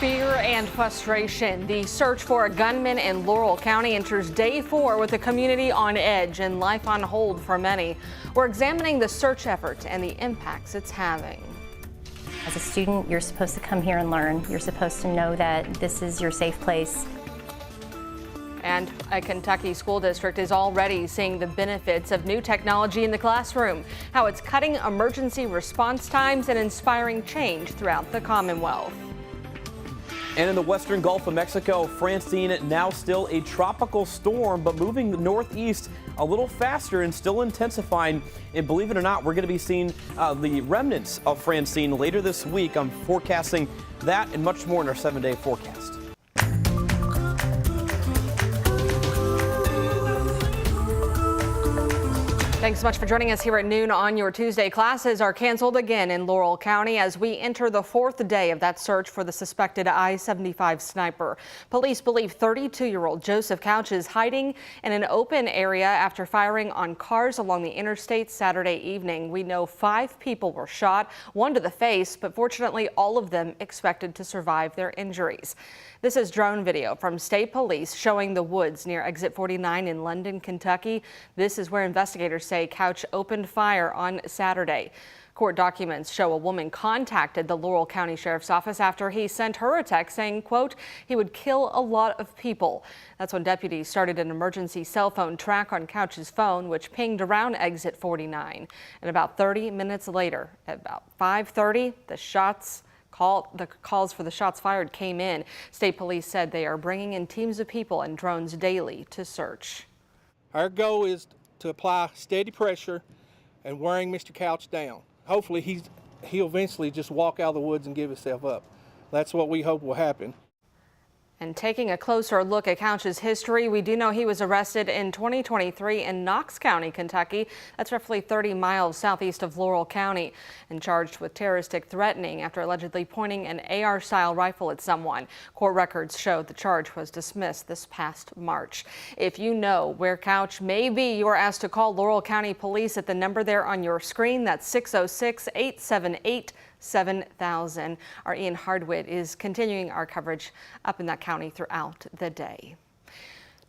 Fear and frustration. The search for a gunman in Laurel County enters day 4 with the community on edge and life on hold for many. We're examining the search effort and the impacts it's having. As a student, you're supposed to come here and learn. You're supposed to know that this is your safe place. And a Kentucky school district is already seeing the benefits of new technology in the classroom, how it's cutting emergency response times and inspiring change throughout the Commonwealth. And in the western Gulf of Mexico, Francine, now still a tropical storm, but moving northeast a little faster and still intensifying. And believe it or not, we're going to be seeing the remnants of Francine later this week. I'm forecasting that and much more in our 7-day forecast. Thanks so much for joining us here at noon on your Tuesday. Classes are canceled again in Laurel County as we enter the 4th day of that search for the suspected I-75 sniper. Police believe 32-year-old Joseph Couch is hiding in an open area after firing on cars along the interstate Saturday evening. We know 5 people were shot, 1 to the face, but fortunately all of them expected to survive their injuries. This is drone video from state police showing the woods near exit 49 in London, Kentucky. This is where investigators say Couch opened fire on Saturday. Court documents show a woman contacted the Laurel County Sheriff's Office after he sent her a text saying, quote, he would kill a lot of people. That's when deputies started an emergency cell phone track on Couch's phone, which pinged around exit 49. And about 30 minutes later, at about 5:30, the calls for the shots fired came in. State police said they are bringing in teams of people and drones daily to search. Our goal is to apply steady pressure and wearing Mr. Couch down. Hopefully he'll eventually just walk out of the woods and give himself up. That's what we hope will happen. And taking a closer look at Couch's history, we do know he was arrested in 2023 in Knox County, Kentucky. That's roughly 30 miles southeast of Laurel County, and charged with terroristic threatening after allegedly pointing an AR-style rifle at someone. Court records show the charge was dismissed this past March. If you know where Couch may be, you are asked to call Laurel County Police at the number there on your screen. That's 606-878-7000. Our Ian Hardwitt is continuing our coverage up in that county throughout the day.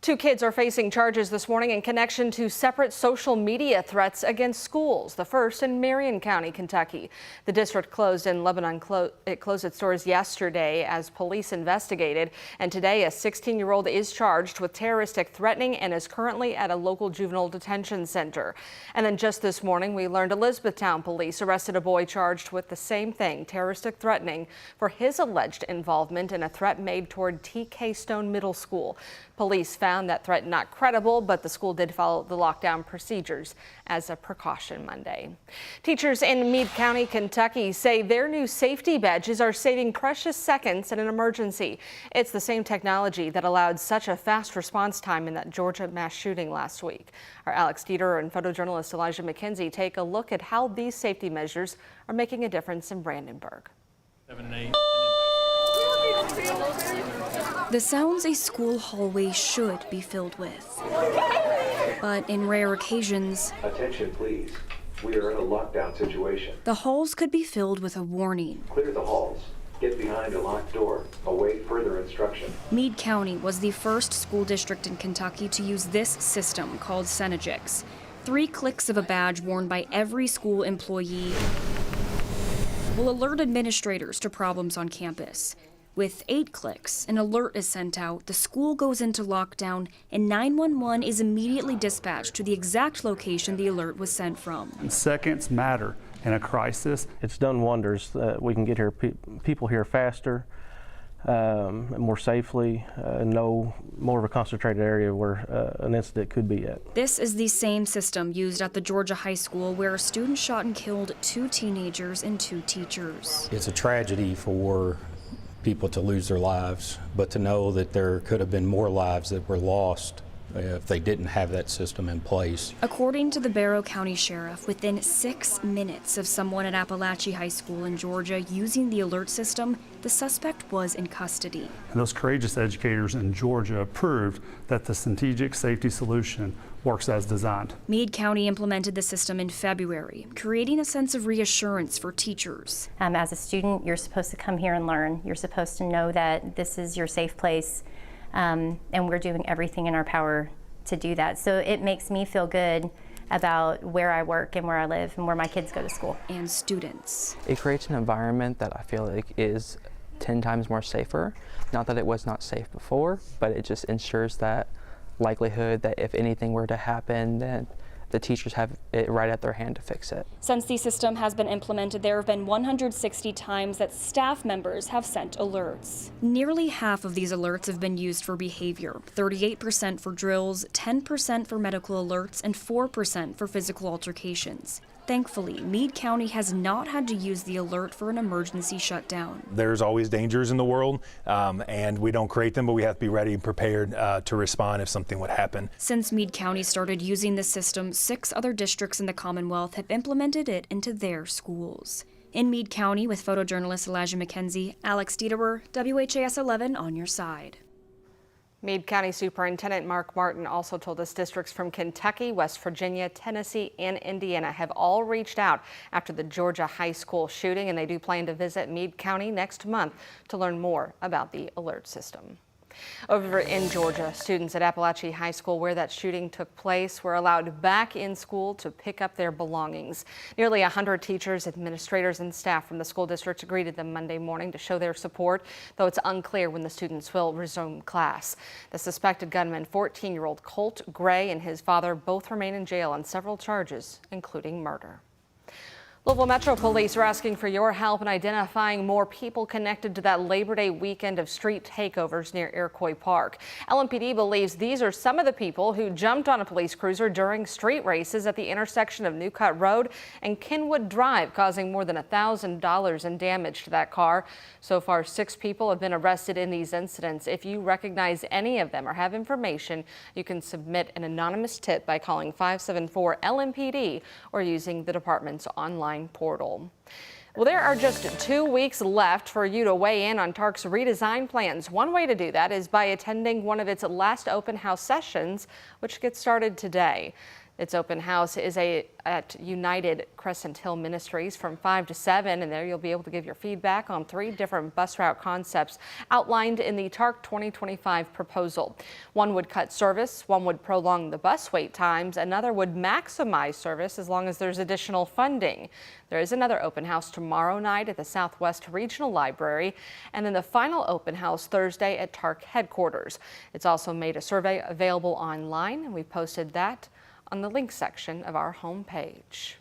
2 kids are facing charges this morning in connection to separate social media threats against schools. The first in Marion County, Kentucky. The district closed in Lebanon. It closed its doors yesterday as police investigated. And today, a 16-year-old is charged with terroristic threatening and is currently at a local juvenile detention center. And then just this morning, we learned Elizabethtown police arrested a boy charged with the same thing, terroristic threatening, for his alleged involvement in a threat made toward TK Stone Middle School. Police found that threat not credible, but the school did follow the lockdown procedures as a precaution Monday. Teachers in Meade County, Kentucky say their new safety badges are saving precious seconds in an emergency. It's the same technology that allowed such a fast response time in that Georgia mass shooting last week. Our Alex Dieter and photojournalist Elijah McKenzie take a look at how these safety measures are making a difference in Brandenburg. 7 and 8. The sounds a school hallway should be filled with. But in rare occasions, attention please, we are in a lockdown situation. The halls could be filled with a warning. Clear the halls. Get behind a locked door. Await further instruction. Meade County was the first school district in Kentucky to use this system called Senegix. 3 clicks of a badge worn by every school employee will alert administrators to problems on campus. With 8 clicks, an alert is sent out, the school goes into lockdown, and 911 is immediately dispatched to the exact location the alert was sent from. Seconds matter in a crisis. It's done wonders. We can get here, people here faster, more safely, know more of a concentrated area where an incident could be at. This is the same system used at the Georgia high school where a student shot and killed 2 teenagers and 2 teachers. It's a tragedy for people to lose their lives, but to know that there could have been more lives that were lost if they didn't have that system in place. According to the Barrow County Sheriff, within 6 minutes of someone at Appalachia High School in Georgia using the alert system, the suspect was in custody. And those courageous educators in Georgia proved that the strategic safety solution works as designed. Meade County implemented the system in February, creating a sense of reassurance for teachers. As a student, you're supposed to come here and learn. You're supposed to know that this is your safe place, and we're doing everything in our power to do that. So it makes me feel good about where I work and where I live and where my kids go to school. And students. It creates an environment that I feel like is 10 times more safer. Not that it was not safe before, but it just ensures that likelihood that if anything were to happen, then the teachers have it right at their hand to fix it. Since the system has been implemented, there have been 160 times that staff members have sent alerts. Nearly half of these alerts have been used for behavior, 38% for drills, 10% for medical alerts, and 4% for physical altercations. Thankfully, Meade County has not had to use the alert for an emergency shutdown. There's always dangers in the world, and we don't create them, but we have to be ready and prepared to respond if something would happen. Since Meade County started using the system, 6 other districts in the Commonwealth have implemented it into their schools. In Meade County, with photojournalist Elijah McKenzie, Alex Dieterer, WHAS11 on your side. Meade County Superintendent Mark Martin also told us districts from Kentucky, West Virginia, Tennessee, and Indiana have all reached out after the Georgia high school shooting, and they do plan to visit Meade County next month to learn more about the alert system. Over in Georgia, students at Appalachia High School, where that shooting took place, were allowed back in school to pick up their belongings. Nearly 100 teachers, administrators, and staff from the school district greeted them Monday morning to show their support, though it's unclear when the students will resume class. The suspected gunman, 14-year-old Colt Gray, and his father both remain in jail on several charges, including murder. Louisville Metro Police are asking for your help in identifying more people connected to that Labor Day weekend of street takeovers near Iroquois Park. LMPD believes these are some of the people who jumped on a police cruiser during street races at the intersection of New Cut Road and Kenwood Drive, causing more than $1,000 in damage to that car. So far, 6 people have been arrested in these incidents. If you recognize any of them or have information, you can submit an anonymous tip by calling 574-LMPD or using the department's online portal. Well, there are just 2 weeks left for you to weigh in on Tark's redesign plans. One way to do that is by attending one of its last open house sessions, which gets started today. Its open house is at United Crescent Hill Ministries from 5 to 7, and there you'll be able to give your feedback on 3 different bus route concepts outlined in the Tark 2025 proposal. One would cut service, one would prolong the bus wait times, another would maximize service as long as there's additional funding. There is another open house tomorrow night at the Southwest Regional Library, and then the final open house Thursday at Tark headquarters. It's also made a survey available online, and we posted that on the link section of our homepage.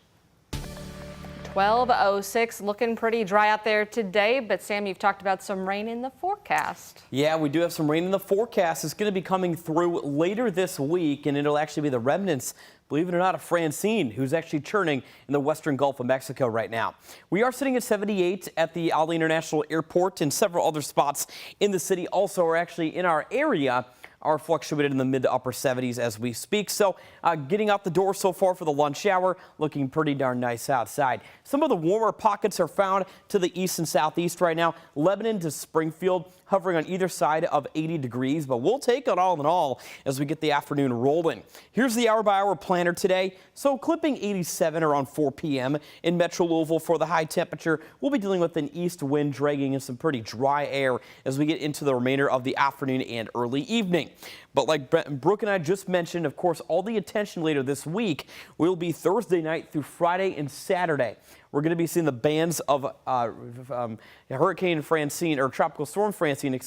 12:06, looking pretty dry out there today, but Sam, you've talked about some rain in the forecast. Yeah, we do have some rain in the forecast. It's going to be coming through later this week, and it'll actually be the remnants, believe it or not, of Francine, who's actually churning in the western Gulf of Mexico right now. We are sitting at 78 at the Ali International Airport, and several other spots in the city also are actually in our area are fluctuated in the mid to upper 70s as we speak. So getting out the door so far for the lunch hour, looking pretty darn nice outside. Some of the warmer pockets are found to the east and southeast right now. Lebanon to Springfield, hovering on either side of 80 degrees, but we'll take it all in all as we get the afternoon rolling. Here's the hour-by-hour planner today. So clipping 87 around 4 p.m. in Metro Louisville for the high temperature. We'll be dealing with an east wind dragging in some pretty dry air as we get into the remainder of the afternoon and early evening. But like Brooke and I just mentioned, of course, all the attention later this week will be Thursday night through Friday and Saturday. We're going to be seeing the bands of Hurricane Francine, or Tropical Storm Francine,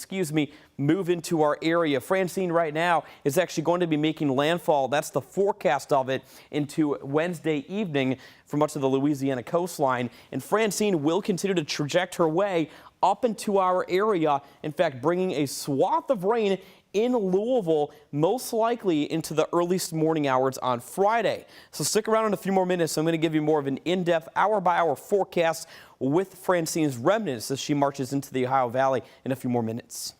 move into our area. Francine right now is actually going to be making landfall. That's the forecast of it into Wednesday evening for much of the Louisiana coastline. And Francine will continue to traject her way up into our area. In fact, bringing a swath of rain in Louisville, most likely into the earliest morning hours on Friday. So stick around in a few more minutes. I'm going to give you more of an in-depth hour-by-hour forecast with Francine's remnants as she marches into the Ohio Valley in a few more minutes.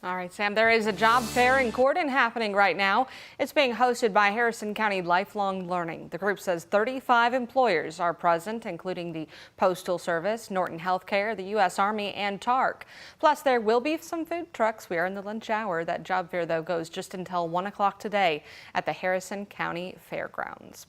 All right, Sam, there is a job fair in Gordon happening right now. It's being hosted by Harrison County Lifelong Learning. The group says 35 employers are present, including the Postal Service, Norton Healthcare, the U.S. Army, and Tark. Plus, there will be some food trucks. We are in the lunch hour. That job fair, though, goes just until 1 o'clock today at the Harrison County Fairgrounds.